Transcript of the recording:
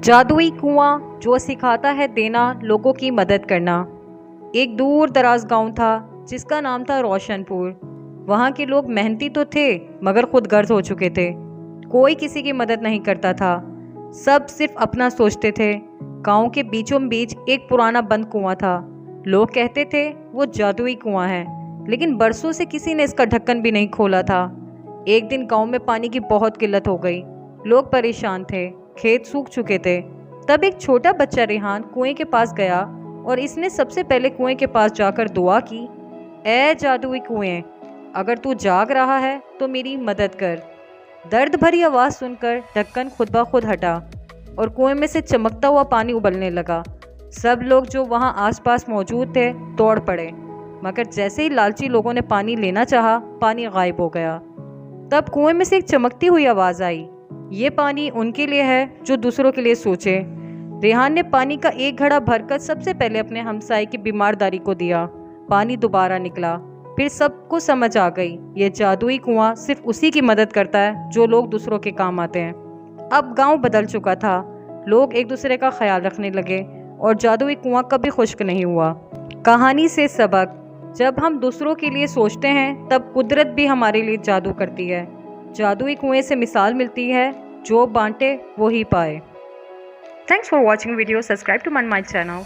जादुई कुआं जो सिखाता है देना, लोगों की मदद करना। एक दूर दराज गांव था जिसका नाम था रोशनपुर। वहाँ के लोग मेहनती तो थे मगर खुद गर्ज हो चुके थे। कोई किसी की मदद नहीं करता था, सब सिर्फ अपना सोचते थे। गांव के बीचों बीच एक पुराना बंद कुआं था। लोग कहते थे वो जादुई कुआं है, लेकिन बरसों से किसी ने इसका ढक्कन भी नहीं खोला था। एक दिन गांव में पानी की बहुत किल्लत हो गई। लोग परेशान थे, खेत सूख चुके थे। तब एक छोटा बच्चा रेहान कुएं के पास गया और इसने सबसे पहले कुएं के पास जाकर दुआ की, ऐ जादुई कुएं, अगर तू जाग रहा है तो मेरी मदद कर। दर्द भरी आवाज़ सुनकर ढक्कन खुद ब खुद हटा और कुएं में से चमकता हुआ पानी उबलने लगा। सब लोग जो वहां आसपास मौजूद थे दौड़ पड़े, मगर जैसे ही लालची लोगों ने पानी लेना चाहा, पानी गायब हो गया। तब कुएं में से एक चमकती हुई आवाज़ आई, ये पानी उनके लिए है जो दूसरों के लिए सोचे। रेहान ने पानी का एक घड़ा भरकर सबसे पहले अपने हमसाये की बीमारदारी को दिया। पानी दोबारा निकला। फिर सबको समझ आ गई, ये जादुई कुआं सिर्फ उसी की मदद करता है जो लोग दूसरों के काम आते हैं। अब गांव बदल चुका था, लोग एक दूसरे का ख्याल रखने लगे और जादुई कुआं कभी खुश्क नहीं हुआ। कहानी से सबक, जब हम दूसरों के लिए सोचते हैं तब कुदरत भी हमारे लिए जादू करती है। जादुई कुएं से मिसाल मिलती है, जो बांटे वो ही पाए। Thanks for watching video. Subscribe to my channel.